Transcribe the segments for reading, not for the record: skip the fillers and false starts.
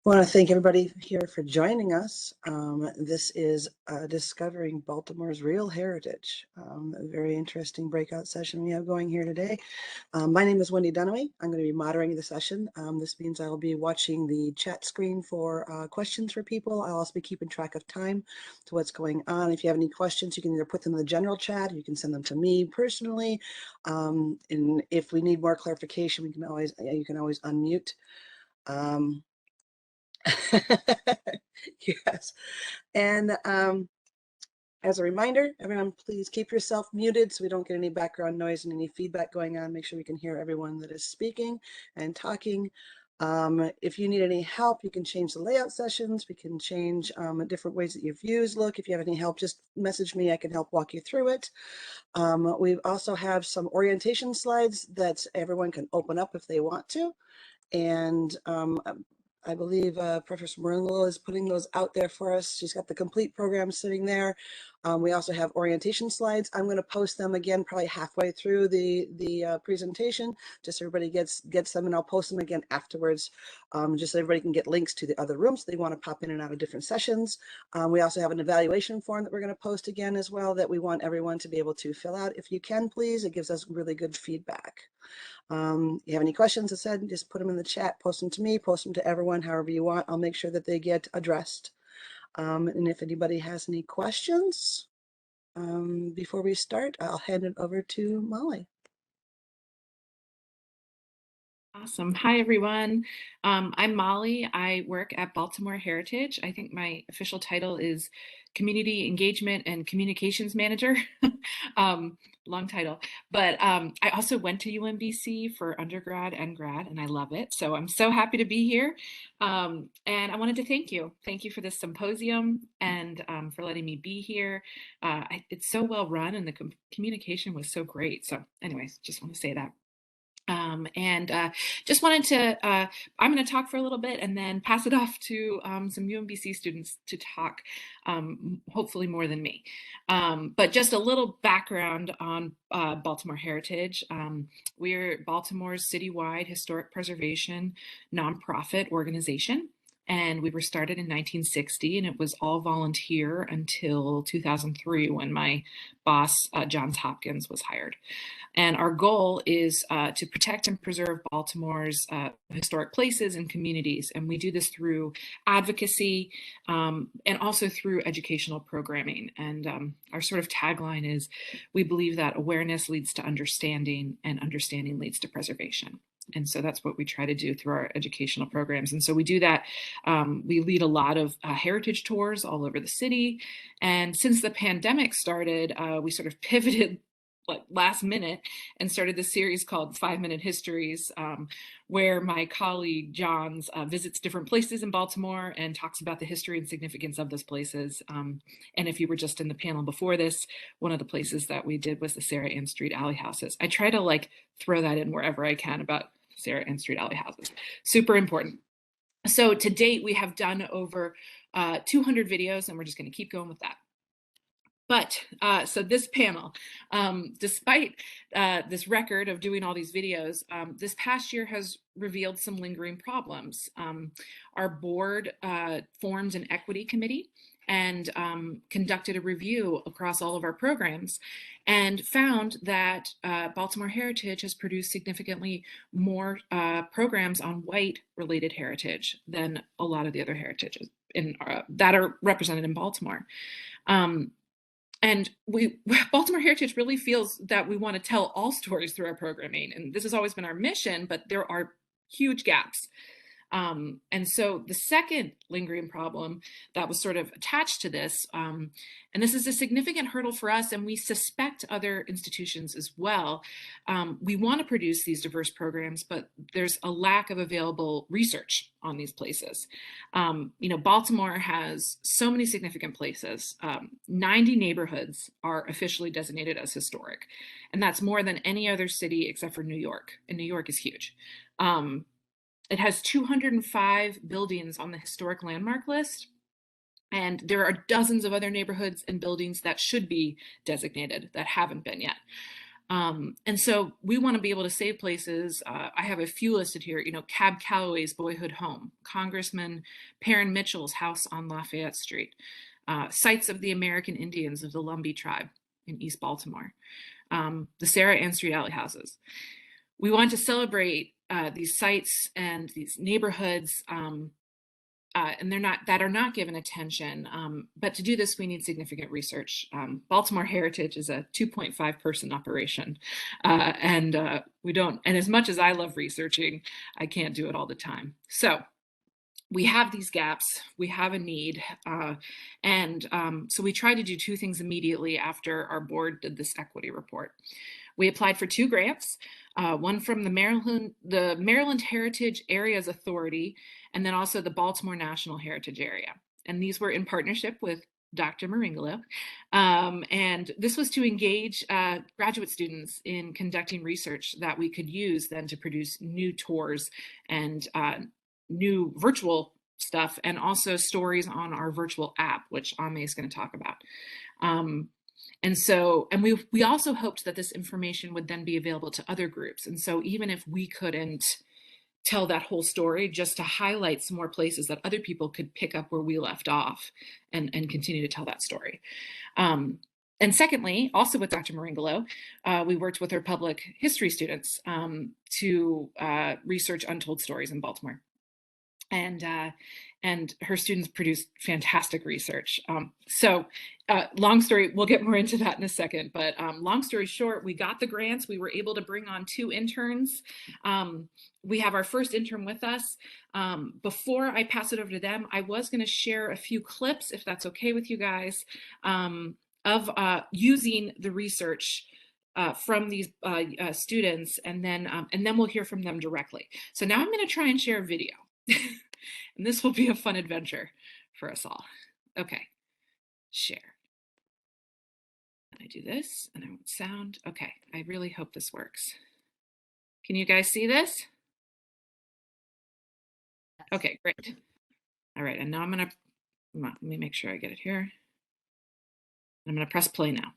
I want to thank everybody here for joining us. This is Discovering Baltimore's Real Heritage, a very interesting breakout session we have going here today. My name is Wendy Dunaway. I'm going to be moderating the session. This means I will be watching the chat screen for questions for people. I'll also be keeping track of time to what's going on. If you have any questions, you can either put them in the general chat, or you can send them to me personally. And if we need more clarification, you can always unmute. Yes, and as a reminder, everyone, please keep yourself muted so we don't get any background noise and any feedback going on. Make sure we can hear everyone that is speaking and talking. If you need any help, you can change the layout sessions. We can change different ways that your views look. If you have any help, just message me. I can help walk you through it. We also have some orientation slides that everyone can open up if they want to. And I believe Professor Maringolo is putting those out there for us. She's got the complete program sitting there. We also have orientation slides. I'm going to post them again probably halfway through the presentation, just so everybody gets them, and I'll post them again afterwards, just so everybody can get links to the other rooms they want to pop in and out of different sessions. We also have an evaluation form that we're going to post again as well that we want everyone to be able to fill out. If you can, please, it gives us really good feedback. You have any questions, I said, just put them in the chat, post them to me, post them to everyone, however you want. I'll make sure that they get addressed. And if anybody has any questions, before we start, I'll hand it over to Molly. Awesome. Hi, everyone. I'm Molly. I work at Baltimore Heritage. I think my official title is Community Engagement and Communications Manager. Long title. But I also went to UMBC for undergrad and grad, and I love it. So I'm so happy to be here. And I wanted to thank you. Thank you for this symposium and for letting me be here. It's so well run, and the communication was so great. So anyways, just want to say that. Just wanted to, I'm going to talk for a little bit and then pass it off to some UMBC students to talk, hopefully more than me. But just a little background on Baltimore Heritage. We're Baltimore's citywide historic preservation nonprofit organization. And we were started in 1960, and it was all volunteer until 2003 when my boss, Johns Hopkins, was hired. And our goal is to protect and preserve Baltimore's historic places and communities. And we do this through advocacy and also through educational programming. And our sort of tagline is, we believe that awareness leads to understanding, and understanding leads to preservation. And so that's what we try to do through our educational programs. And so we do that. We lead a lot of heritage tours all over the city. And since the pandemic started, we sort of pivoted like last minute and started this series called 5-Minute Histories, where my colleague Johns visits different places in Baltimore and talks about the history and significance of those places. And if you were just in the panel before this, one of the places that we did was the Sarah Ann Street alley houses. I try to like throw that in wherever I can about Sarah Ann Street alley houses. Super important. So to date, we have done over 200 videos, and we're just going to keep going with that. But so this panel, despite this record of doing all these videos, this past year has revealed some lingering problems. Our board formed an equity committee and conducted a review across all of our programs and found that Baltimore Heritage has produced significantly more programs on white-related heritage than a lot of the other heritages that are represented in Baltimore. And Baltimore Heritage really feels that we want to tell all stories through our programming. And this has always been our mission, but there are huge gaps. And so the second lingering problem that was sort of attached to this, and this is a significant hurdle for us, and we suspect other institutions as well. We want to produce these diverse programs, but there's a lack of available research on these places. Baltimore has so many significant places. 90 neighborhoods are officially designated as historic, and that's more than any other city except for New York, and New York is huge. It has 205 buildings on the historic landmark list, and there are dozens of other neighborhoods and buildings that should be designated that haven't been yet. And so we want to be able to save places. I have a few listed here, Cab Calloway's boyhood home, Congressman Perrin Mitchell's house on Lafayette Street, sites of the American Indians of the Lumbee tribe in East Baltimore, the Sarah Ann Street alley houses. We want to celebrate these sites and these neighborhoods, and that are not given attention. But to do this, we need significant research. Baltimore Heritage is a 2.5 person operation, and as much as I love researching, I can't do it all the time. So we have these gaps, we have a need, so we tried to do two things immediately after our board did this equity report. We applied for 2 grants, one from the Maryland Heritage Areas Authority, and then also the Baltimore National Heritage Area. And these were in partnership with Dr. Maringolo. And this was to engage graduate students in conducting research that we could use then to produce new tours and new virtual stuff, and also stories on our virtual app, which Ame is going to talk about. And we also hoped that this information would then be available to other groups. And so even if we couldn't tell that whole story, just to highlight some more places that other people could pick up where we left off and continue to tell that story. And secondly, also with Dr. Maringolo, we worked with her public history students to research untold stories in Baltimore. And her students produced fantastic research. Long story, we'll get more into that in a second, but long story short, we got the grants. We were able to bring on 2 interns. We have our first intern with us. Before I pass it over to them, I was going to share a few clips, if that's okay with you guys, of using the research from these students, and then we'll hear from them directly. So now I'm going to try and share a video. And this will be a fun adventure for us all. Okay, share. And I do this, and I want sound. Okay, I really hope this works. Can you guys see this? Okay, great. All right, and now let me make sure I get it here. I'm gonna press play now.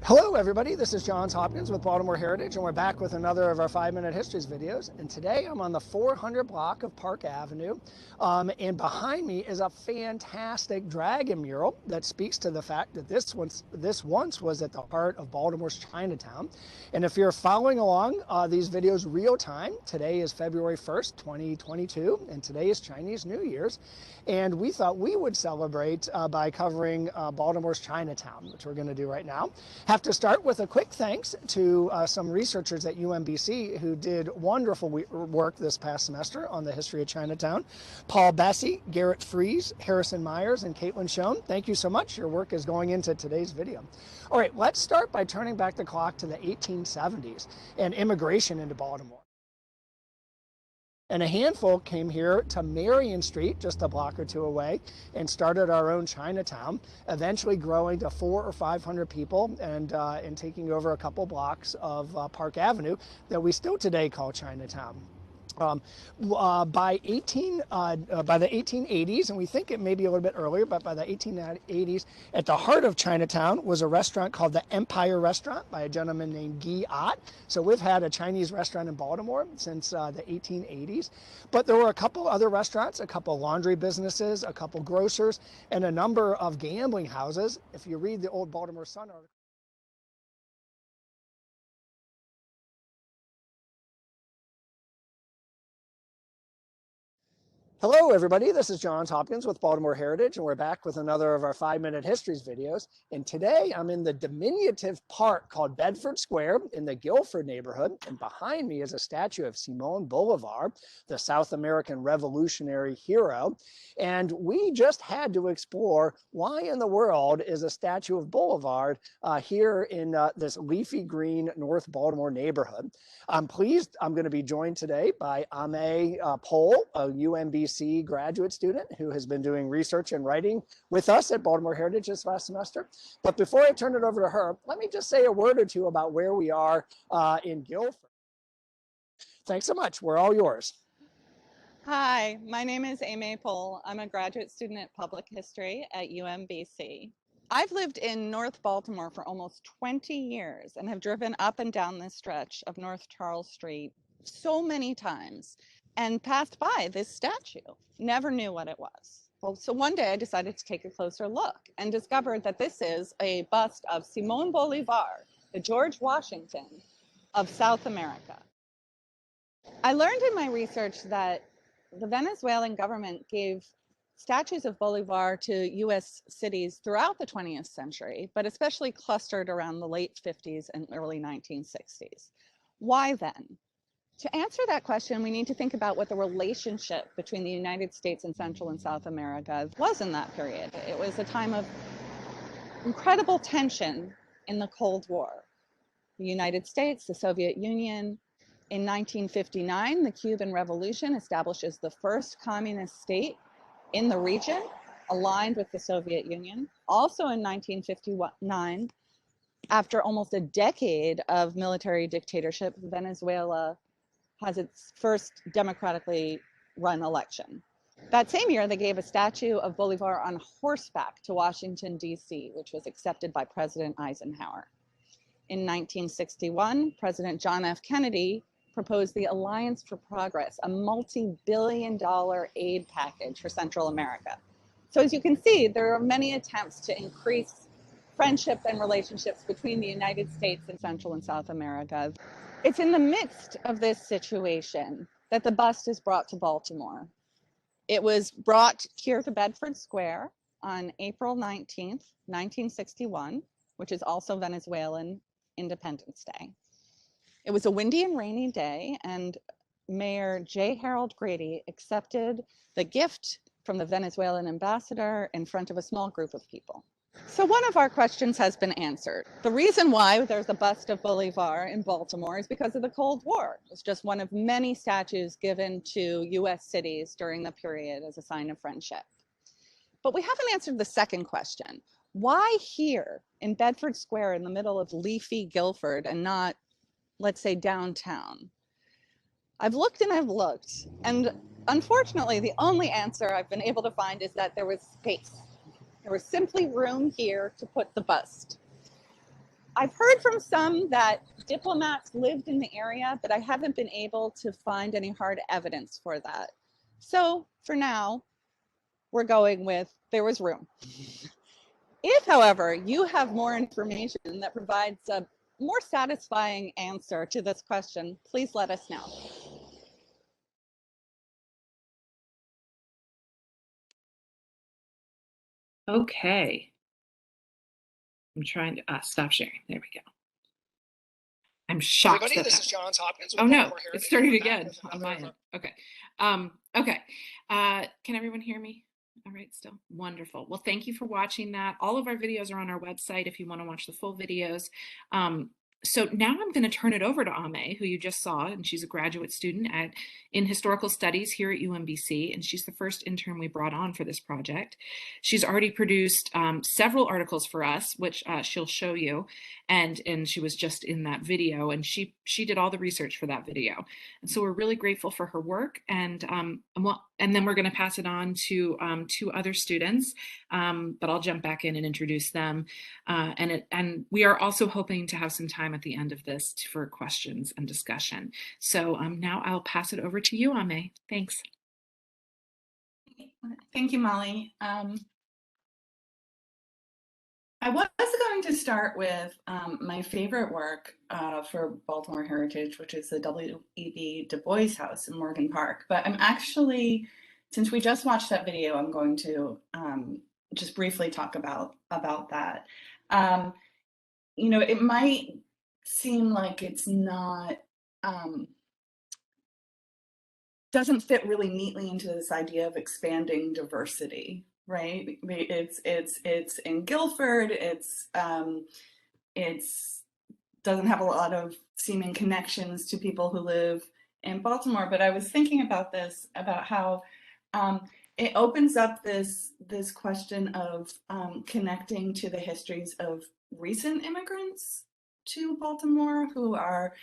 Hello everybody, this is Johns Hopkins with Baltimore Heritage, and we're back with another of our 5-minute histories videos. And today I'm on the 400 block of Park Avenue, and behind me is a fantastic dragon mural that speaks to the fact that this once was at the heart of Baltimore's Chinatown. And if you're following along these videos real time, today is February 1st, 2022, and today is Chinese New Year's. And we thought we would celebrate by covering Baltimore's Chinatown, which we're going to do right now. Have to start with a quick thanks to some researchers at UMBC who did wonderful work this past semester on the history of Chinatown. Paul Bessie, Garrett Fries, Harrison Myers, and Caitlin Schoen. Thank you so much. Your work is going into today's video. All right, let's start by turning back the clock to the 1870s and immigration into Baltimore. And a handful came here to Marion Street, just a block or 2 away, and started our own Chinatown, eventually growing to 400 or 500 people and taking over a couple blocks of Park Avenue that we still today call Chinatown. By the 1880s, and we think it may be a little bit earlier, but by the 1880s, at the heart of Chinatown was a restaurant called the Empire Restaurant by a gentleman named Guy Ott. So we've had a Chinese restaurant in Baltimore since the 1880s. But there were a couple other restaurants, a couple laundry businesses, a couple grocers, and a number of gambling houses. If you read the old Baltimore Sun article, hello everybody, this is Johns Hopkins with Baltimore Heritage, and we're back with another of our 5-minute histories videos. And today I'm in the diminutive park called Bedford Square in the Guilford neighborhood, and behind me is a statue of Simone Bolivar, the South American revolutionary hero. And we just had to explore why in the world is a statue of Bolivar here in this leafy green North Baltimore neighborhood. I'm pleased I'm going to be joined today by Ame Pohl, a UMBC graduate student who has been doing research and writing with us at Baltimore Heritage this last semester. But before I turn it over to her, let me just say a word or two about where we are in Guilford. Thanks so much. We're all yours. Hi, my name is Pohl. I'm a graduate student at Public History at UMBC. I've lived in North Baltimore for almost 20 years and have driven up and down this stretch of North Charles Street so many times and passed by this statue. Never knew what it was. Well, so one day I decided to take a closer look and discovered that this is a bust of Simone Bolivar, the George Washington of South America. I learned in my research that the Venezuelan government gave statues of Bolivar to US cities throughout the 20th century, but especially clustered around the late 50s and early 1960s. Why then? To answer that question, we need to think about what the relationship between the United States and Central and South America was in that period. It was a time of incredible tension in the Cold War. The United States, the Soviet Union. In 1959, the Cuban Revolution establishes the first communist state in the region, aligned with the Soviet Union. Also in 1959, after almost a decade of military dictatorship, Venezuela has its first democratically run election. That same year, they gave a statue of Bolivar on horseback to Washington, D.C., which was accepted by President Eisenhower. In 1961, President John F. Kennedy proposed the Alliance for Progress, a multi-billion-dollar aid package for Central America. So as you can see, there are many attempts to increase friendship and relationships between the United States and Central and South America. It's in the midst of this situation that the bust is brought to Baltimore. It was brought here to Bedford Square on April 19th, 1961, which is also Venezuelan Independence Day. It was a windy and rainy day, and Mayor J. Harold Grady accepted the gift from the Venezuelan ambassador in front of a small group of people. So one of our questions has been answered. The reason why there's a bust of Bolivar in Baltimore is because of the Cold War. It's just one of many statues given to US cities during the period as a sign of friendship. But we haven't answered the second question. Why here in Bedford Square in the middle of leafy Guilford and not, let's say, downtown? I've looked and I've looked, and unfortunately, the only answer I've been able to find is that there was space. There was simply room here to put the bust. I've heard from some that diplomats lived in the area, but I haven't been able to find any hard evidence for that. So for now, we're going with there was room. If, however, you have more information that provides a more satisfying answer to this question, please let us know. Okay. I'm trying to stop sharing. There we go. I'm shocked. Everybody, this is Johns Hopkins. Oh no, it started again on my end. Okay. Okay. Can everyone hear me? All right, still wonderful. Well, thank you for watching that. All of our videos are on our website if you want to watch the full videos. So now I'm going to turn it over to Ame, who you just saw, and she's a graduate student in historical studies here at UMBC, and she's the first intern we brought on for this project. She's already produced several articles for us, which she'll show you, and she was just in that video, and she did all the research for that video. And so we're really grateful for her work, and then we're going to pass it on to two other students, but I'll jump back in and introduce them. And we are also hoping to have some time at the end of this for questions and discussion. So now I'll pass it over to you, Ame. Thanks. Thank you, Molly. I was going to start with my favorite work for Baltimore Heritage, which is the W.E.B. Du Bois House in Morgan Park. But I'm actually, since we just watched that video, I'm going to just briefly talk about that. You know, it might seem like it's not, doesn't fit really neatly into this idea of expanding diversity, right? It's in Guilford. It's doesn't have a lot of seeming connections to people who live in Baltimore. But I was thinking about this, about how it opens up this question of connecting to the histories of recent immigrants to Baltimore who are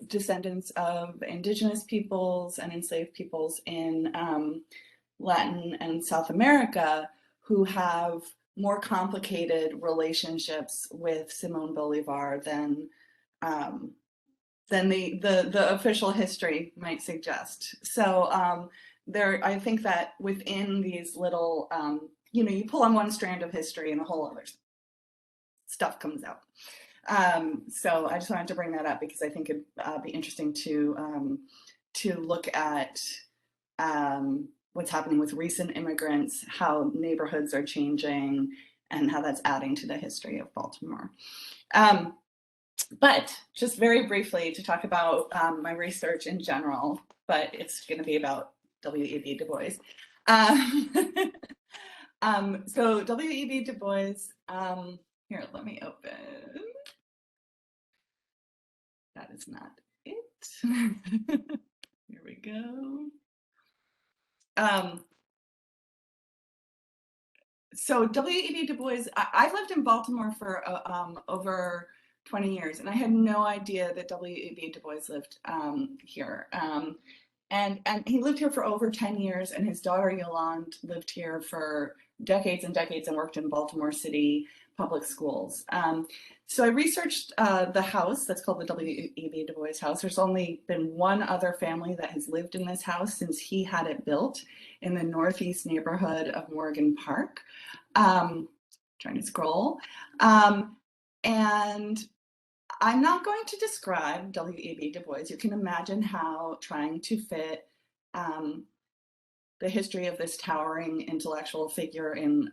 descendants of indigenous peoples and enslaved peoples in Latin and South America who have more complicated relationships with Simone Bolivar than the official history might suggest. So I think that within these little, you pull on one strand of history and the whole other stuff comes out. So I just wanted to bring that up because I think it'd be interesting to look at what's happening with recent immigrants, how neighborhoods are changing, and how that's adding to the history of Baltimore. But just very briefly to talk about my research in general, but it's going to be about W.E.B. Du Bois. So W.E.B. Du Bois, here, let me open. That is not it. Here we go. So W.E.B. Du Bois, I've lived in Baltimore for over 20 years, and I had no idea that W.E.B. Du Bois lived here. And he lived here for over 10 years, and his daughter Yolande lived here for decades and decades and worked in Baltimore City public schools. So I researched the house that's called the W.E.B. Du Bois house. There's only been one other family that has lived in this house since he had it built in the northeast neighborhood of Morgan Park. Trying to scroll. And I'm not going to describe W.E.B. Du Bois. You can imagine how trying to fit the history of this towering intellectual figure in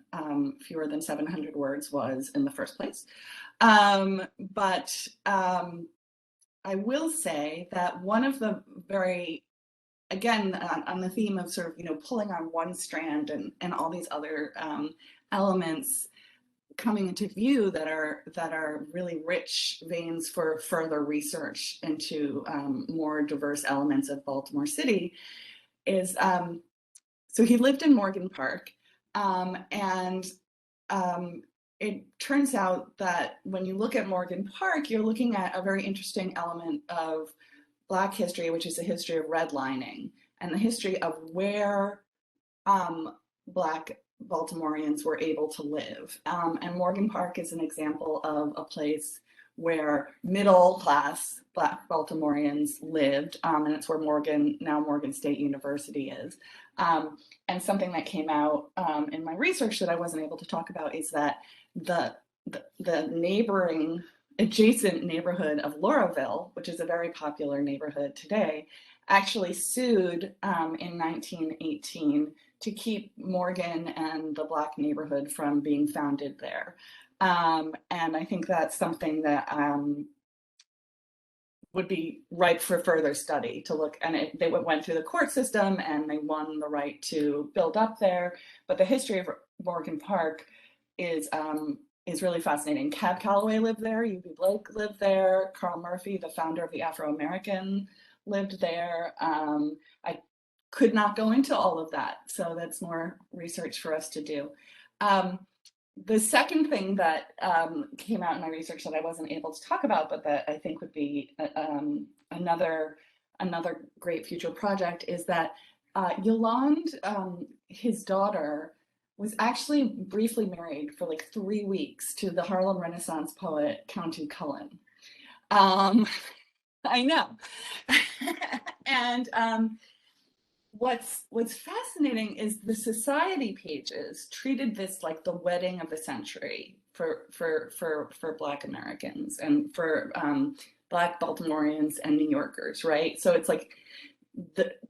fewer than 700 words was in the first place. But I will say that one of the very, again, on the theme of sort of, pulling on one strand and all these other elements coming into view that are really rich veins for further research into more diverse elements of Baltimore City is, so he lived in Morgan Park, and it turns out that when you look at Morgan Park, you're looking at a very interesting element of Black history, which is the history of redlining and the history of where Black Baltimoreans were able to live. And Morgan Park is an example of a place where middle class Black Baltimoreans lived, and it's where now Morgan State University is. And something that came out in my research that I wasn't able to talk about is that the neighboring adjacent neighborhood of Lauraville, which is a very popular neighborhood today, actually sued in 1918 to keep Morgan and the Black neighborhood from being founded there. And I think that's something that would be ripe for further study to look, and they went through the court system and they won the right to build up there. But the history of Morgan Park is really fascinating. Cab Calloway lived there, U.B. Blake lived there, Carl Murphy, the founder of the Afro-American, lived there. I could not go into all of that, so that's more research for us to do. The second thing that came out in my research that I wasn't able to talk about, but that I think would be another great future project is that Yolande, his daughter, was actually briefly married for like 3 weeks to the Harlem Renaissance poet Countee Cullen. I know. And what's fascinating is the society pages treated this like the wedding of the century for Black Americans and for Black Baltimoreans and New Yorkers, right? So it's like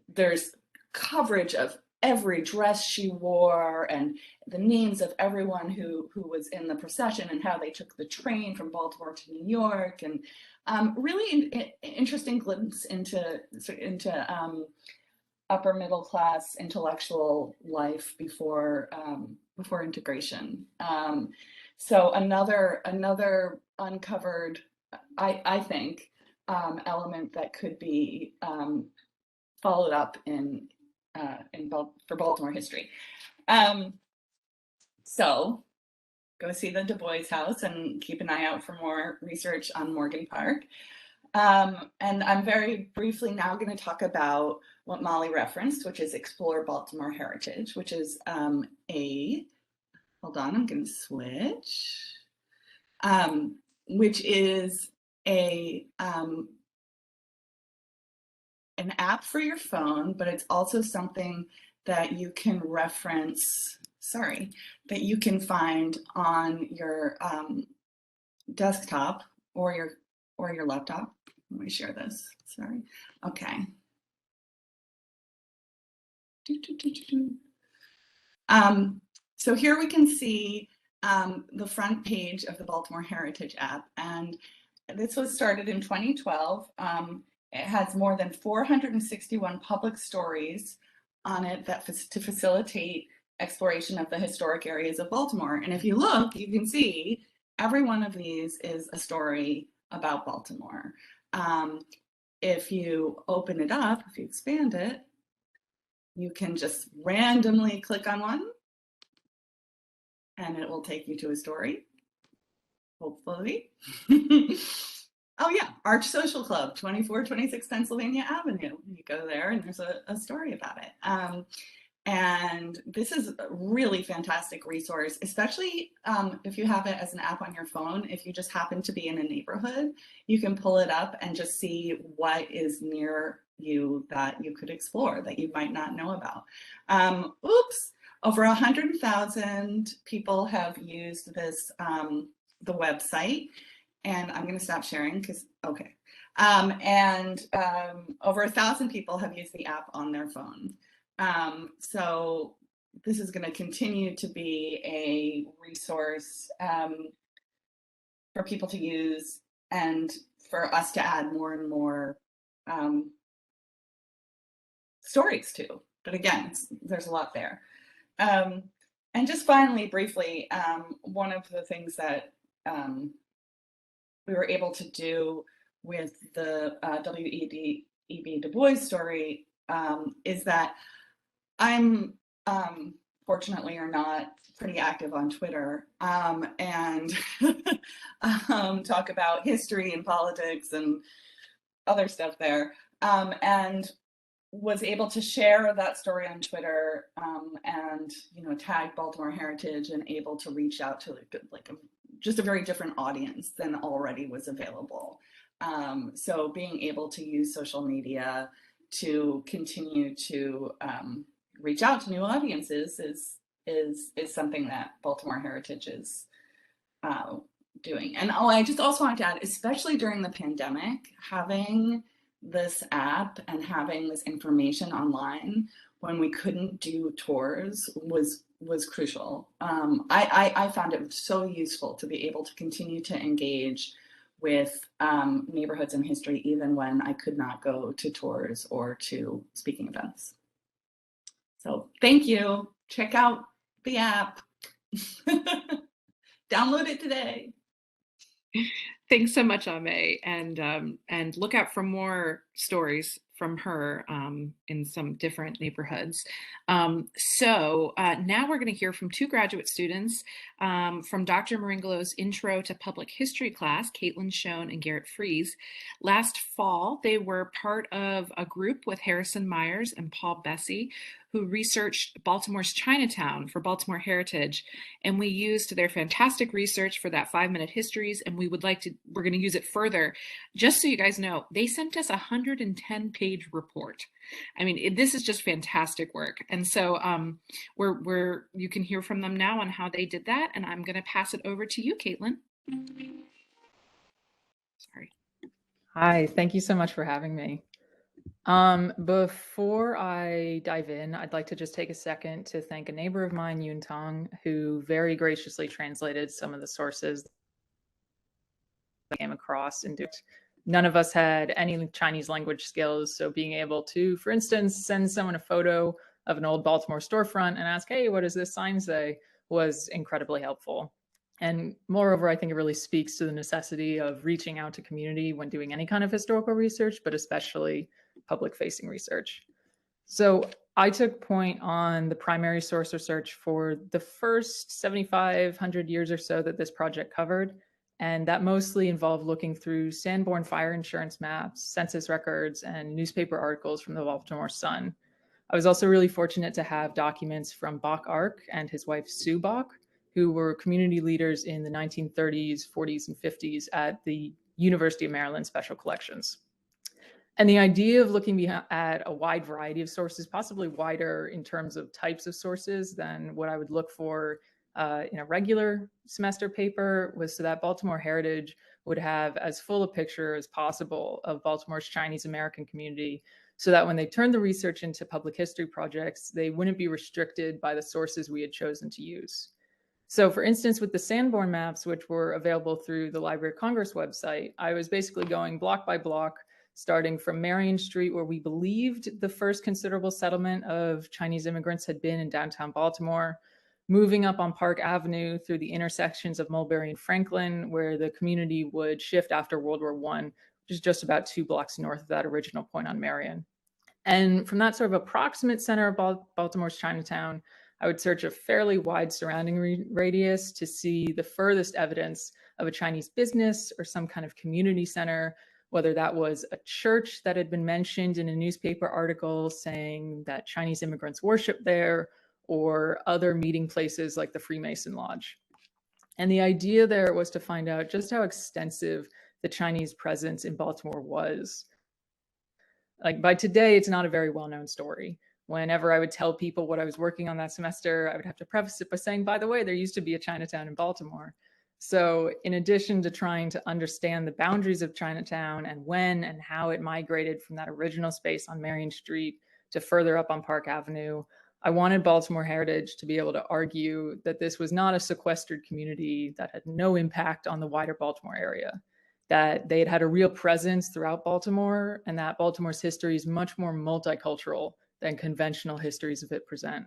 there's coverage of every dress she wore and the names of everyone who was in the procession and how they took the train from Baltimore to New York, and really interesting glimpse into upper middle class intellectual life before integration. So another uncovered, I think, element that could be followed up for Baltimore history. So go see the Du Bois house and keep an eye out for more research on Morgan Park. And I'm very briefly now going to talk about what Molly referenced, which is Explore Baltimore Heritage, which is hold on, I'm going to switch, which is an app for your phone, but it's also something that you can reference, that you can find on your desktop or your laptop. Let me share this, sorry. Okay. So here we can see the front page of the Baltimore Heritage app, and this was started in 2012. It has more than 461 public stories on it that to facilitate exploration of the historic areas of Baltimore. And if you look, you can see every one of these is a story about Baltimore. If you open it up, if you expand it, you can just randomly click on one and it will take you to a story, hopefully. Oh yeah, Arch Social Club, 2426 Pennsylvania Avenue. You go there and there's a story about it. And this is a really fantastic resource, especially if you have it as an app on your phone. If you just happen to be in a neighborhood, you can pull it up and just see what is near you that you could explore that you might not know about. Over 100,000 people have used this, the website. And I'm going to stop sharing because, okay. Over 1,000 people have used the app on their phone. So this is going to continue to be a resource for people to use and for us to add more and more stories to. But again, there's a lot there. And just finally, briefly, one of the things that we were able to do with the W.E.B. Du Bois story is that I'm fortunately or not pretty active on Twitter and talk about history and politics and other stuff there, and was able to share that story on Twitter and tag Baltimore Heritage and able to reach out to just a very different audience than already was available. So being able to use social media to continue to reach out to new audiences is something that Baltimore Heritage is doing. And I just also want to add, especially during the pandemic, having this app and having this information online when we couldn't do tours was crucial. I found it so useful to be able to continue to engage with neighborhoods and history even when I could not go to tours or to speaking events. So thank you. Check out the app. Download it today. Thanks so much, Ame, and look out for more stories from her in some different neighborhoods. So now we're going to hear from two graduate students from Dr. Maringolo's Intro to Public History class, Caitlin Schoen and Garrett Fries. Last fall, they were part of a group with Harrison Myers and Paul Bessie, who researched Baltimore's Chinatown for Baltimore Heritage. And we used their fantastic research for that 5-minute histories, and we're going to use it further. Just so you guys know, they sent us a 110-page report. I mean, this is just fantastic work. And so you can hear from them now on how they did that. And I'm going to pass it over to you, Caitlin. Sorry. Hi, thank you so much for having me. Before I dive in, I'd like to just take a second to thank a neighbor of mine, Yun Tong, who very graciously translated some of the sources I came across. And none of us had any Chinese language skills, so being able to, for instance, send someone a photo of an old Baltimore storefront and ask, hey, what does this sign say, was incredibly helpful. And moreover, I think it really speaks to the necessity of reaching out to community when doing any kind of historical research, but especially public-facing research. So I took point on the primary source research for the first 7,500 years or so that this project covered. And that mostly involved looking through Sanborn fire insurance maps, census records, and newspaper articles from the Baltimore Sun. I was also really fortunate to have documents from Bach Ark and his wife Sue Bach, who were community leaders in the 1930s, 40s, and 50s at the University of Maryland Special Collections. And the idea of looking at a wide variety of sources, possibly wider in terms of types of sources than what I would look for in a regular semester paper, was so that Baltimore Heritage would have as full a picture as possible of Baltimore's Chinese American community, so that when they turned the research into public history projects, they wouldn't be restricted by the sources we had chosen to use. So for instance, with the Sanborn maps, which were available through the Library of Congress website, I was basically going block by block, starting from Marion Street, where we believed the first considerable settlement of Chinese immigrants had been in downtown Baltimore, moving up on Park Avenue through the intersections of Mulberry and Franklin, where the community would shift after World War I, which is just about 2 blocks north of that original point on Marion. And from that sort of approximate center of Baltimore's Chinatown, I would search a fairly wide surrounding radius to see the furthest evidence of a Chinese business or some kind of community center, whether that was a church that had been mentioned in a newspaper article saying that Chinese immigrants worship there, or other meeting places like the Freemason Lodge. And the idea there was to find out just how extensive the Chinese presence in Baltimore was. Like by today, it's not a very well-known story. Whenever I would tell people what I was working on that semester, I would have to preface it by saying, by the way, there used to be a Chinatown in Baltimore. So in addition to trying to understand the boundaries of Chinatown and when and how it migrated from that original space on Marion Street to further up on Park Avenue, I wanted Baltimore Heritage to be able to argue that this was not a sequestered community that had no impact on the wider Baltimore area, that they had had a real presence throughout Baltimore, and that Baltimore's history is much more multicultural than conventional histories of it present.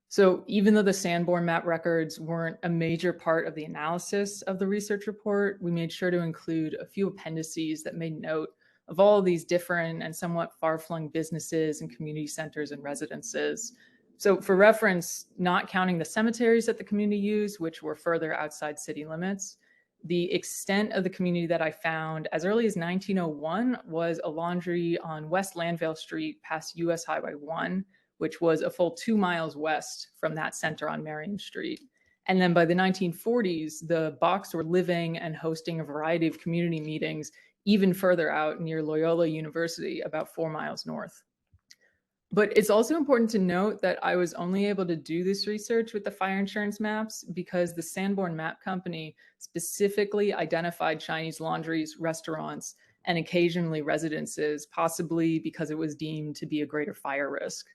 So even though the Sanborn map records weren't a major part of the analysis of the research report, we made sure to include a few appendices that made note of all of these different and somewhat far-flung businesses and community centers and residences. So for reference, not counting the cemeteries that the community used, which were further outside city limits, the extent of the community that I found as early as 1901 was a laundry on West Landvale Street past US Highway 1, which was a full 2 miles west from that center on Marion Street. And then by the 1940s, the Bachs were living and hosting a variety of community meetings even further out near Loyola University, about 4 miles north. But it's also important to note that I was only able to do this research with the fire insurance maps because the Sanborn Map Company specifically identified Chinese laundries, restaurants, and occasionally residences, possibly because it was deemed to be a greater fire risk.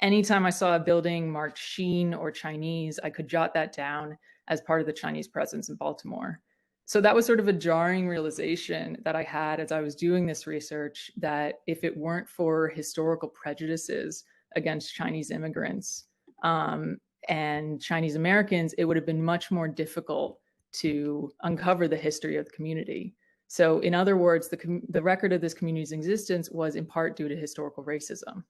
Anytime I saw a building marked Sheen or Chinese, I could jot that down as part of the Chinese presence in Baltimore. So that was sort of a jarring realization that I had as I was doing this research, that if it weren't for historical prejudices against Chinese immigrants and Chinese Americans, it would have been much more difficult to uncover the history of the community. So in other words, the record of this community's existence was in part due to historical racism.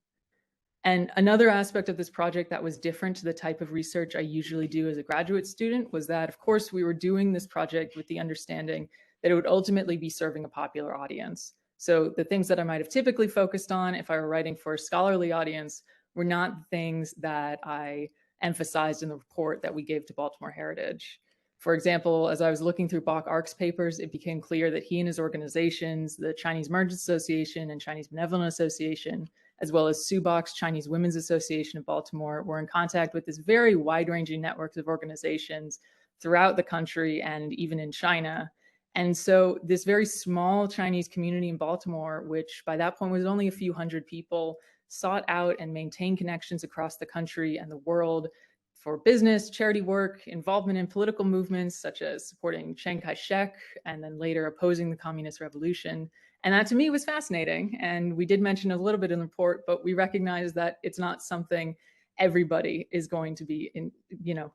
And another aspect of this project that was different to the type of research I usually do as a graduate student was that, of course, we were doing this project with the understanding that it would ultimately be serving a popular audience. So the things that I might have typically focused on if I were writing for a scholarly audience were not the things that I emphasized in the report that we gave to Baltimore Heritage. For example, as I was looking through Bach Ark's papers, it became clear that he and his organizations, the Chinese Merchants Association and Chinese Benevolent Association, as well as Sue Bach's Chinese Women's Association of Baltimore, were in contact with this very wide-ranging network of organizations throughout the country and even in China. And so this very small Chinese community in Baltimore, which by that point was only a few hundred people, sought out and maintained connections across the country and the world for business, charity work, involvement in political movements such as supporting Chiang Kai-shek and then later opposing the Communist Revolution. And that to me was fascinating. And we did mention a little bit in the report, but we recognize that it's not something everybody is going to be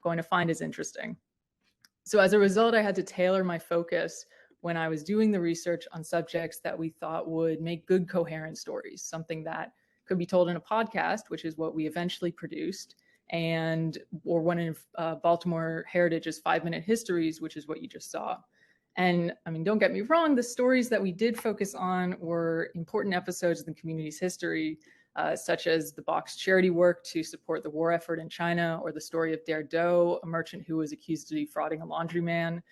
going to find as interesting. So as a result, I had to tailor my focus when I was doing the research on subjects that we thought would make good coherent stories, something that could be told in a podcast, which is what we eventually produced, or one of Baltimore Heritage's 5-minute histories, which is what you just saw. And I mean, don't get me wrong, the stories that we did focus on were important episodes of the community's history, such as the Box charity work to support the war effort in China, or the story of Dare Doe, a merchant who was accused of defrauding a laundryman.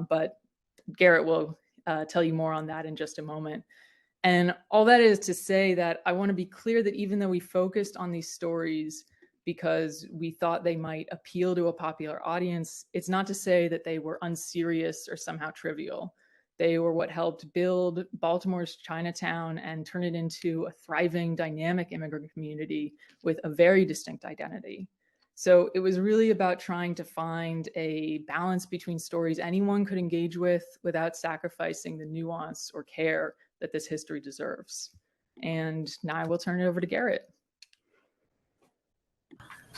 But Garrett will tell you more on that in just a moment. And all that is to say that I want to be clear that even though we focused on these stories because we thought they might appeal to a popular audience, it's not to say that they were unserious or somehow trivial. They were what helped build Baltimore's Chinatown and turn it into a thriving, dynamic immigrant community with a very distinct identity. So it was really about trying to find a balance between stories anyone could engage with without sacrificing the nuance or care that this history deserves. And now I will turn it over to Garrett.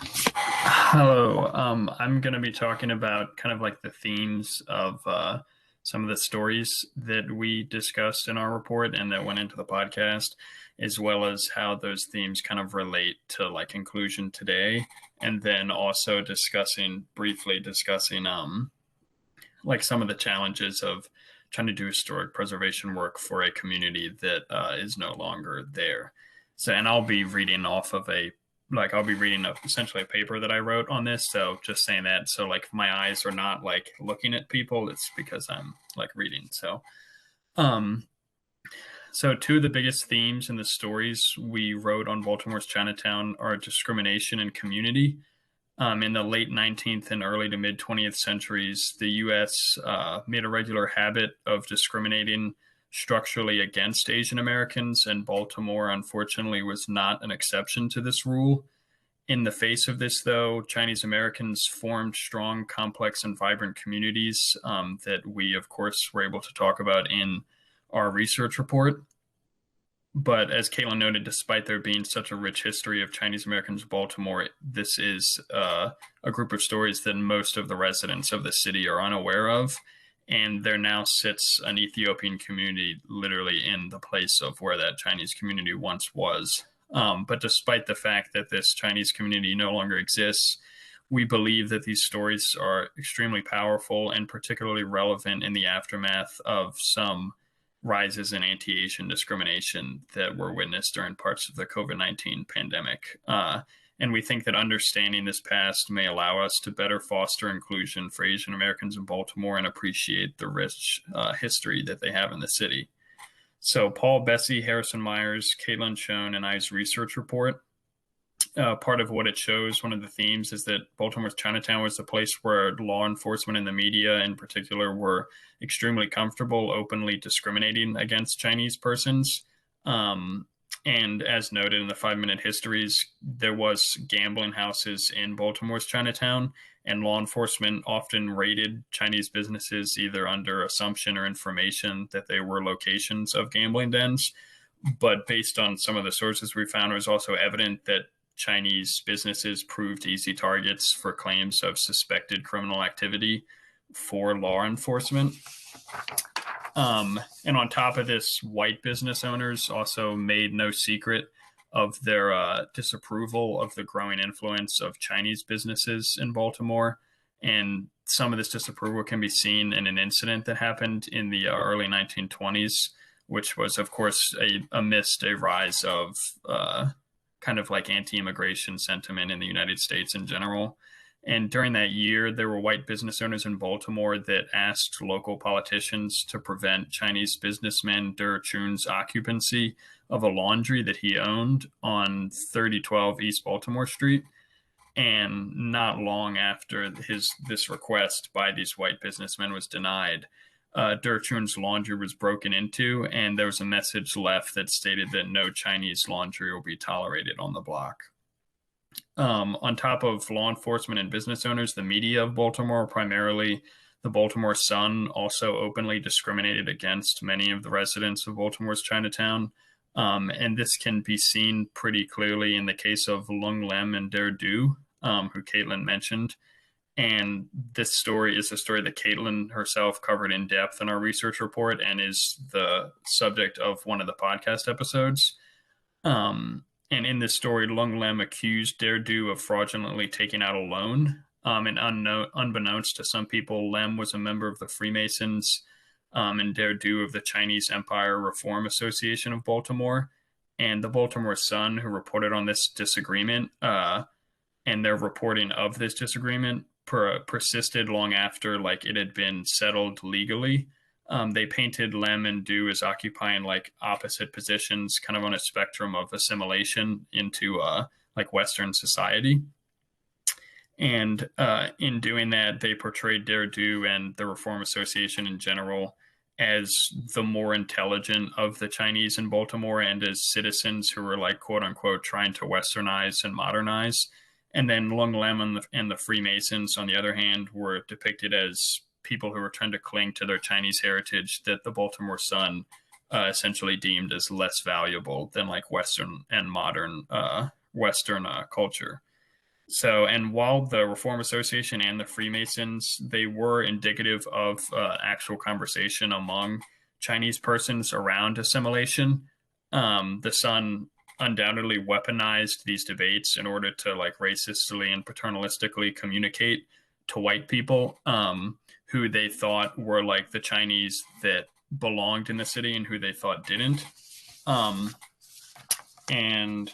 Hello, I'm going to be talking about kind of like the themes of some of the stories that we discussed in our report and that went into the podcast, as well as how those themes kind of relate to like inclusion today, and then also briefly discussing like some of the challenges of trying to do historic preservation work for a community that is no longer there. So, and I'll be reading off of essentially a paper that I wrote on this. So just saying that. So like my eyes are not like looking at people. It's because I'm like reading. So two of the biggest themes in the stories we wrote on Baltimore's Chinatown are discrimination and community. In the late 19th and early to mid 20th centuries, the U.S. Made a regular habit of discriminating structurally against Asian Americans, and Baltimore, unfortunately, was not an exception to this rule. In the face of this, though, Chinese Americans formed strong, complex, and vibrant communities that we, of course, were able to talk about in our research report. But as Caitlin noted, despite there being such a rich history of Chinese Americans in Baltimore, this is a group of stories that most of the residents of the city are unaware of. And there now sits an Ethiopian community literally in the place of where that Chinese community once was. But despite the fact that this Chinese community no longer exists, we believe that these stories are extremely powerful and particularly relevant in the aftermath of some rises in anti-Asian discrimination that were witnessed during parts of the COVID-19 pandemic. And we think that understanding this past may allow us to better foster inclusion for Asian Americans in Baltimore and appreciate the rich history that they have in the city. So Paul, Bessie, Harrison Myers, Caitlin Schoen, and I's research report, part of what it shows, one of the themes, is that Baltimore's Chinatown was a place where law enforcement and the media in particular were extremely comfortable openly discriminating against Chinese persons. And as noted in the 5-minute histories, there was gambling houses in Baltimore's Chinatown, and law enforcement often raided Chinese businesses either under assumption or information that they were locations of gambling dens. But based on some of the sources we found, it was also evident that Chinese businesses proved easy targets for claims of suspected criminal activity for law enforcement. And on top of this, white business owners also made no secret of their disapproval of the growing influence of Chinese businesses in Baltimore. And some of this disapproval can be seen in an incident that happened in the early 1920s, which was, of course, amidst a rise of kind of like anti-immigration sentiment in the United States in general. And during that year, there were white business owners in Baltimore that asked local politicians to prevent Chinese businessman Der Chun's occupancy of a laundry that he owned on 3012 East Baltimore Street. And not long after this request by these white businessmen was denied, Der Chun's laundry was broken into, and there was a message left that stated that no Chinese laundry will be tolerated on the block. On top of law enforcement and business owners, the media of Baltimore, primarily the Baltimore Sun, also openly discriminated against many of the residents of Baltimore's Chinatown. And this can be seen pretty clearly in the case of Lung Lem and Dare Doe, who Caitlin mentioned. And this story is a story that Caitlin herself covered in depth in our research report and is the subject of one of the podcast episodes. And in this story, Lung Lem accused Dare Doe of fraudulently taking out a loan. And unbeknownst to some people, Lem was a member of the Freemasons and Derdu of the Chinese Empire Reform Association of Baltimore, and the Baltimore Sun, who reported on this disagreement, and their reporting of this disagreement persisted long after like it had been settled legally. They painted Lem and Du as occupying like opposite positions, kind of on a spectrum of assimilation into like Western society. And in doing that, they portrayed Derdu and the Reform Association in general as the more intelligent of the Chinese in Baltimore and as citizens who were like quote unquote trying to Westernize and modernize. And then Lung Lem and the Freemasons, on the other hand, were depicted as people who were trying to cling to their Chinese heritage that the Baltimore Sun essentially deemed as less valuable than like Western and modern Western culture. So, and while the Reform Association and the Freemasons, they were indicative of actual conversation among Chinese persons around assimilation, the Sun undoubtedly weaponized these debates in order to like racistly and paternalistically communicate to white people who they thought were like the Chinese that belonged in the city and who they thought didn't. And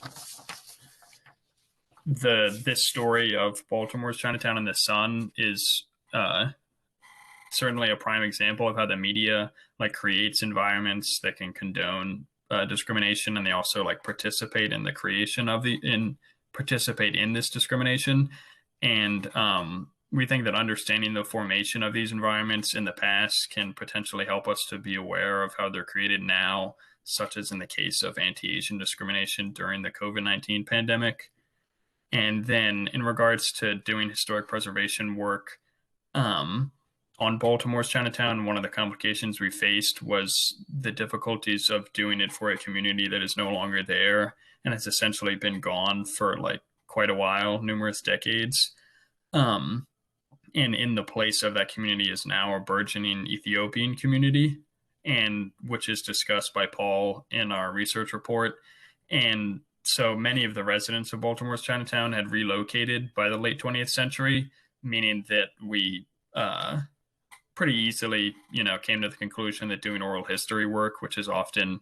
this story of Baltimore's Chinatown and the Sun is certainly a prime example of how the media like creates environments that can condone discrimination, and they also like participate in the creation of participate in this discrimination. And we think that understanding the formation of these environments in the past can potentially help us to be aware of how they're created now, such as in the case of anti-Asian discrimination during the COVID-19 pandemic. And then in regards to doing historic preservation work on Baltimore's Chinatown, one of the complications we faced was the difficulties of doing it for a community that is no longer there and has essentially been gone for like quite a while, numerous decades. And in the place of that community is now a burgeoning Ethiopian community, and which is discussed by Pohl in our research report. And so many of the residents of Baltimore's Chinatown had relocated by the late 20th century, meaning that we pretty easily, came to the conclusion that doing oral history work, which is often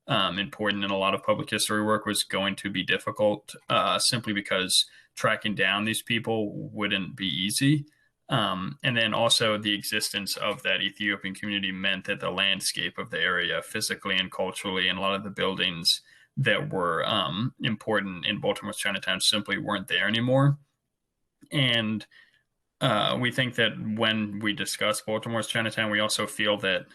important in a lot of public history work, was going to be difficult simply because tracking down these people wouldn't be easy. And then also the existence of that Ethiopian community meant that the landscape of the area physically and culturally and a lot of the buildings that were important in Baltimore's Chinatown simply weren't there anymore. And we think that when we discuss Baltimore's Chinatown, we also feel that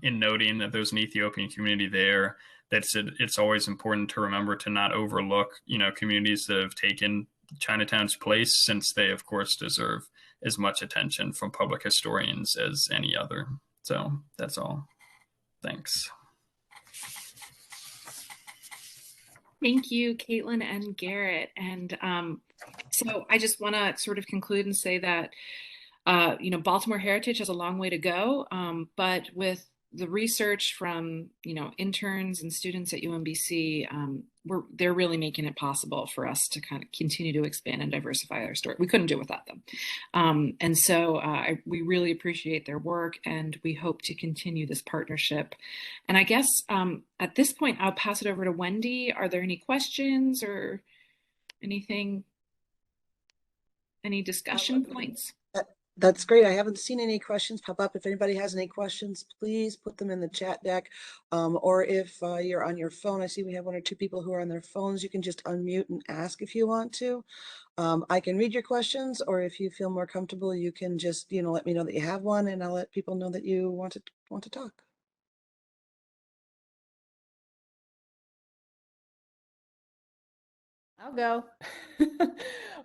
in noting that there's an Ethiopian community there, it's always important to remember to not overlook, communities that have taken Chinatown's place, since they, of course, deserve as much attention from public historians as any other. So that's all. Thanks. Thank you, Caitlin and Garrett. And so I just want to sort of conclude and say that, Baltimore Heritage has a long way to go, but with the research from, interns and students at UMBC, they're really making it possible for us to kind of continue to expand and diversify our story. We couldn't do it without them. And so we really appreciate their work, and we hope to continue this partnership. And I guess at this point, I'll pass it over to Wendy. Are there any questions or anything, any discussion points? That's great. I haven't seen any questions pop up. If anybody has any questions, please put them in the chat deck. Or if you're on your phone, I see we have one or two people who are on their phones. You can just unmute and ask if you want to. I can read your questions, or if you feel more comfortable, you can just, let me know that you have one, and I'll let people know that you want to talk. I'll go.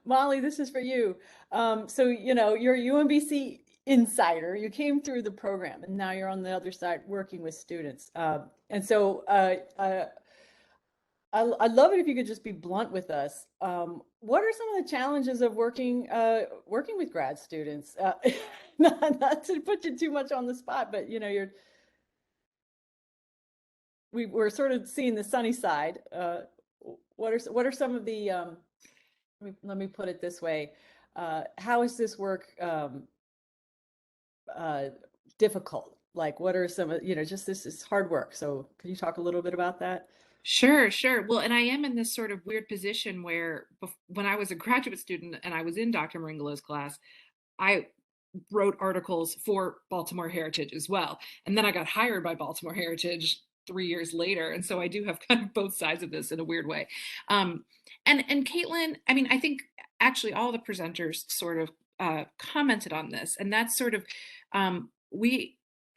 Molly, this is for you. So, you're a UMBC insider. You came through the program, and now you're on the other side working with students. And so I'd love it if you could just be blunt with us. What are some of the challenges of working with grad students? Not to put you too much on the spot, but we're sort of seeing the sunny side. What are some of the let me put it this way, how is this work difficult? Like, what are some, just this is hard work. So can you talk a little bit about that? Sure, sure. Well, and I am in this sort of weird position where when I was a graduate student and I was in Dr. Maringolo's class, I wrote articles for Baltimore Heritage as well. And then I got hired by Baltimore Heritage 3 years later. And so I do have kind of both sides of this in a weird way. And Caitlin, I mean, I think actually all the presenters sort of commented on this. And that's sort of,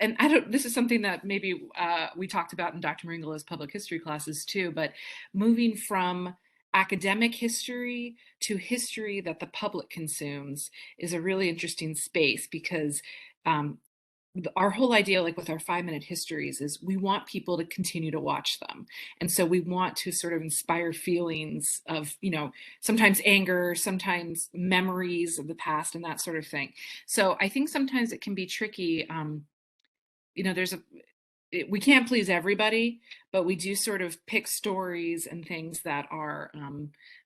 and I don't, this is something that maybe we talked about in Dr. Maringolo's public history classes too, but moving from academic history to history that the public consumes is a really interesting space because our whole idea, like with our 5-minute histories, is we want people to continue to watch them. And so we want to sort of inspire feelings of, sometimes anger, sometimes memories of the past and that sort of thing. So I think sometimes it can be tricky. We can't please everybody, but we do sort of pick stories and things that are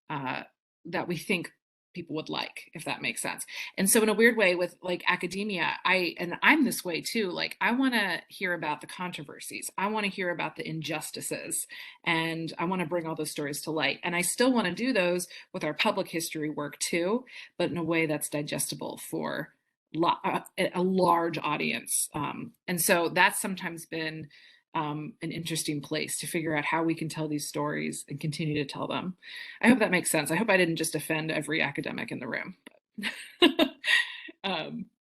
that we think people would like, if that makes sense. And so in a weird way with like academia, I'm this way too. Like I want to hear about the controversies. I want to hear about the injustices, and I want to bring all those stories to light. And I still want to do those with our public history work too, but in a way that's digestible for a large audience. And so that's sometimes been an interesting place to figure out how we can tell these stories and continue to tell them. I hope that makes sense. I hope I didn't just offend every academic in the room.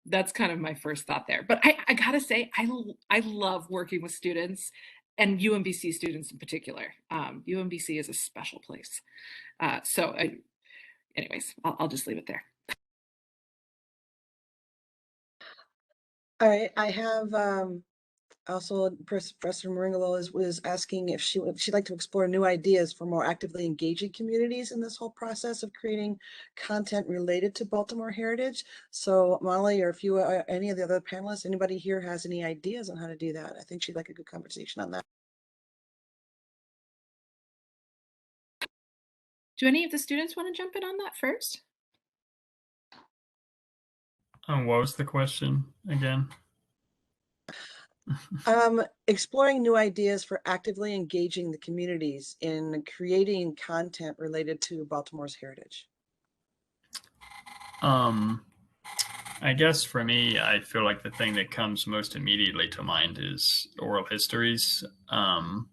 That's kind of my first thought there. But I gotta say, I love working with students and UMBC students in particular. UMBC is a special place. Anyways, I'll just leave it there. All right, I have also Professor Maringolo was asking if she'd like to explore new ideas for more actively engaging communities in this whole process of creating content related to Baltimore Heritage. So Molly, or if you any of the other panelists, anybody here has any ideas on how to do that? I think she'd like a good conversation on that. Do any of the students want to jump in on that first? What was the question again? Exploring new ideas for actively engaging the communities in creating content related to Baltimore's heritage. I guess for me, I feel like the thing that comes most immediately to mind is oral histories. And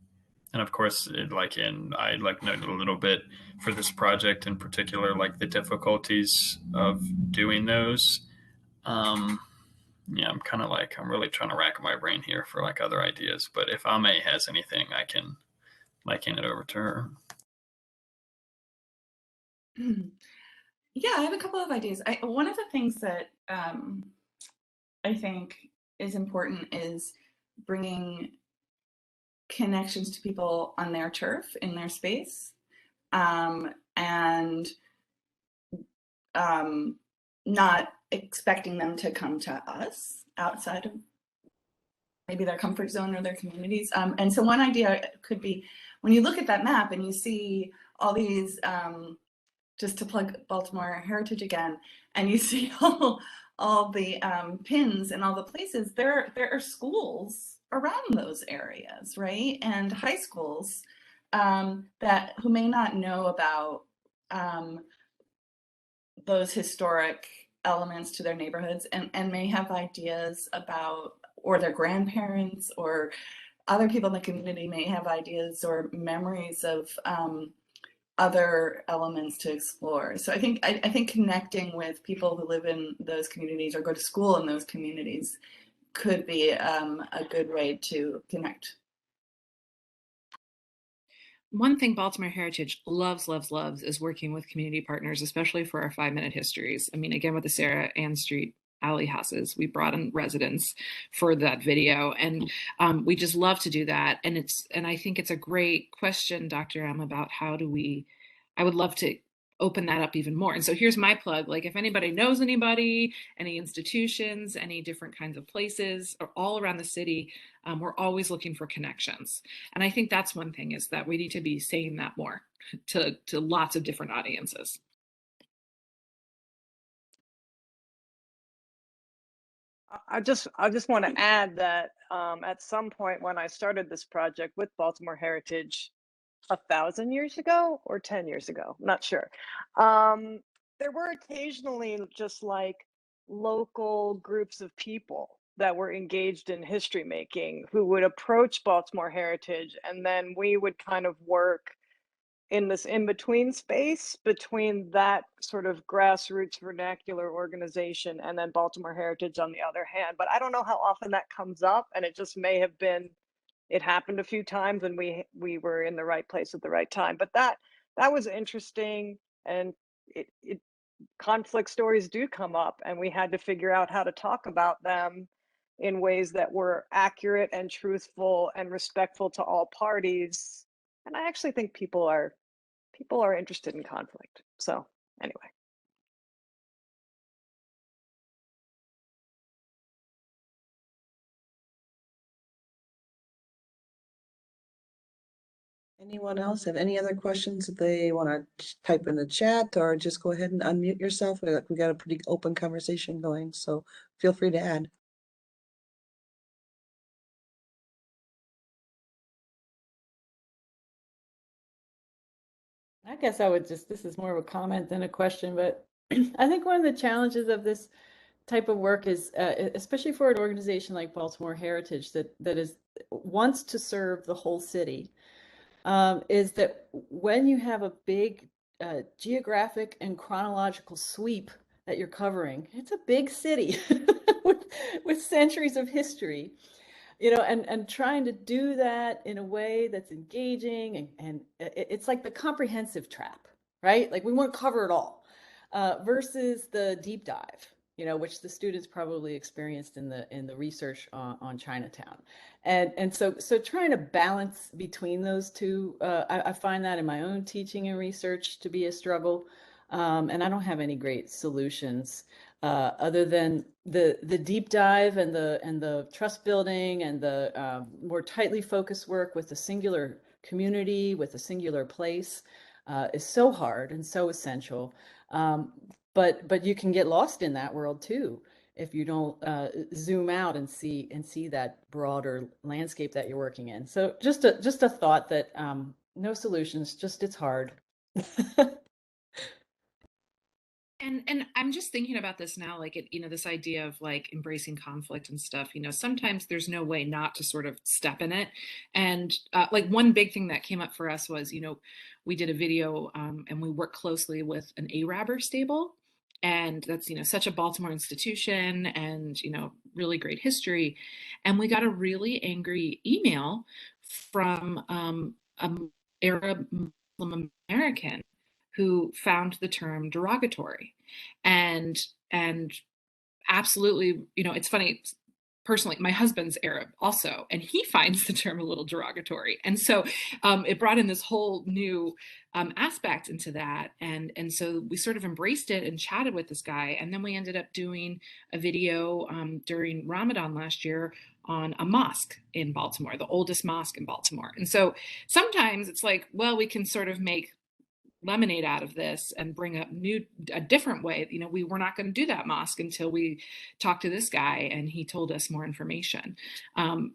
of course, I noted a little bit for this project in particular, like the difficulties of doing those. Yeah, I'm really trying to rack my brain here for like other ideas. But if Ame has anything, I can hand it over to her. Yeah, I have a couple of ideas. One of the things that I think is important is bringing connections to people on their turf, in their space, and not expecting them to come to us outside of maybe their comfort zone or their communities. And so one idea could be, when you look at that map and you see all these, just to plug Baltimore Heritage again, and you see all the pins and all the places, there are schools around those areas, right? And high schools who may not know about those historic elements to their neighborhoods, and may have ideas about, or their grandparents or other people in the community may have ideas or memories of other elements to explore. So I think connecting with people who live in those communities or go to school in those communities could be a good way to connect. One thing Baltimore Heritage loves is working with community partners, especially for our 5-minute histories. I mean, again, with the Sarah Ann Street alley houses, we brought in residents for that video, and we just love to do that. And I think it's a great question, Dr. M, about I would love to open that up even more. And so here's my plug. Like, if anybody knows anybody, any institutions, any different kinds of places, or all around the city, we're always looking for connections. And I think that's one thing, is that we need to be saying that more to lots of different audiences. I just want to add that at some point when I started this project with Baltimore Heritage 1,000 years ago or 10 years ago, I'm not sure. There were occasionally just like local groups of people that were engaged in history making who would approach Baltimore Heritage, and then we would kind of work in this in-between space between that sort of grassroots vernacular organization and then Baltimore Heritage on the other hand. But I don't know how often that comes up, and it just may have been, it happened a few times and we were in the right place at the right time. But that was interesting, and it conflict stories do come up, and we had to figure out how to talk about them in ways that were accurate and truthful and respectful to all parties. And I actually think people are interested in conflict. So anyway. Anyone else have any other questions that they want to type in the chat, or just go ahead and unmute yourself? We got a pretty open conversation going, so feel free to add. I guess I would just, this is more of a comment than a question, but I think one of the challenges of this type of work is, especially for an organization like Baltimore Heritage that wants to serve the whole city, is that when you have a big geographic and chronological sweep that you're covering, it's a big city with centuries of history. You know, and trying to do that in a way that's engaging, and it's like the comprehensive trap, right? Like we want to cover it all, versus the deep dive, you know, which the students probably experienced in the research on Chinatown, and so trying to balance between those two, I find that in my own teaching and research to be a struggle, and I don't have any great solutions. Other than the deep dive and the trust building and the more tightly focused work with a singular community, with a singular place, is so hard and so essential. But you can get lost in that world too if you don't zoom out and see that broader landscape that you're working in. So just a thought that no solutions, just it's hard. And I'm just thinking about this now, like, you know, this idea of like embracing conflict and stuff, you know, sometimes there's no way not to sort of step in it. And like one big thing that came up for us was, you know, we did a video and we worked closely with an Arabber stable. And that's, you know, such a Baltimore institution and, you know, really great history. And we got a really angry email from an Arab Muslim American who found the term derogatory, and absolutely, you know, it's funny, personally, my husband's Arab also, and he finds the term a little derogatory. And so it brought in this whole new aspect into that. And so we sort of embraced it and chatted with this guy. And then we ended up doing a video during Ramadan last year on a mosque in Baltimore, the oldest mosque in Baltimore. And so sometimes it's like, well, we can sort of make lemonade out of this and bring up a different way. You know, we were not going to do that mosque until we talked to this guy and he told us more information.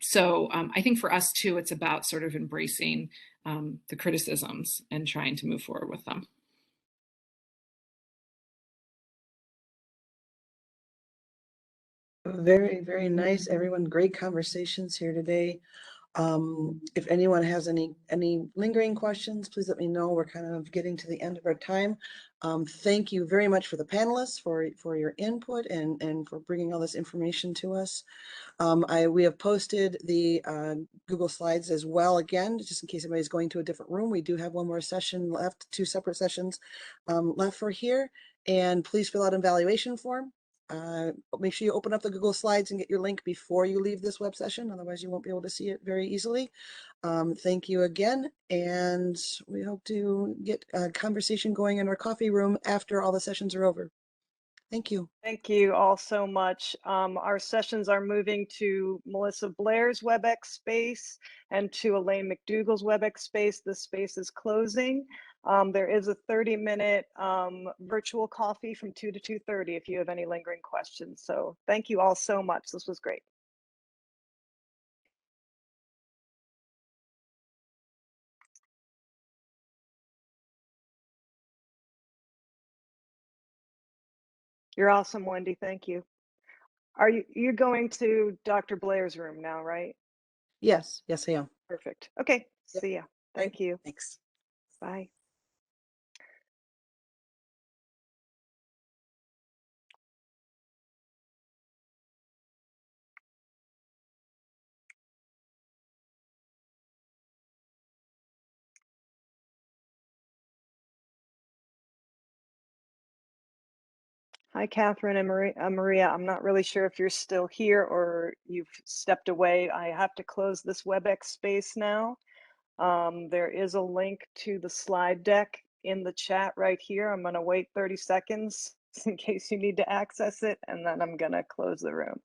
So I think for us too, it's about sort of embracing the criticisms and trying to move forward with them. Very, very nice, everyone. Great conversations here today. If anyone has any lingering questions, please let me know. We're kind of getting to the end of our time. Thank you very much for the panelists for your input and for bringing all this information to us. We have posted the Google Slides as well, again, just in case anybody's going to a different room. We do have one more session left, 2 separate sessions left for here. And please fill out an evaluation form. Make sure you open up the Google Slides and get your link before you leave this web session. Otherwise, you won't be able to see it very easily. Thank you again. And we hope to get a conversation going in our coffee room after all the sessions are over. Thank you. Thank you all so much. Our sessions are moving to Melissa Blair's WebEx space and to Elaine McDougall's WebEx space. The space is closing. There is a 30-minute virtual coffee from 2 to 2:30 if you have any lingering questions. So thank you all so much. This was great. You're awesome, Wendy. Thank you. You're going to Dr. Blair's room now, right? Yes, yes, I am. Perfect. Okay. Yep. See ya. Thank you. Thanks. Bye. Hi, Catherine and Maria. I'm not really sure if you're still here or you've stepped away. I have to close this WebEx space now. There is a link to the slide deck in the chat right here. I'm going to wait 30 seconds in case you need to access it, and then I'm going to close the room.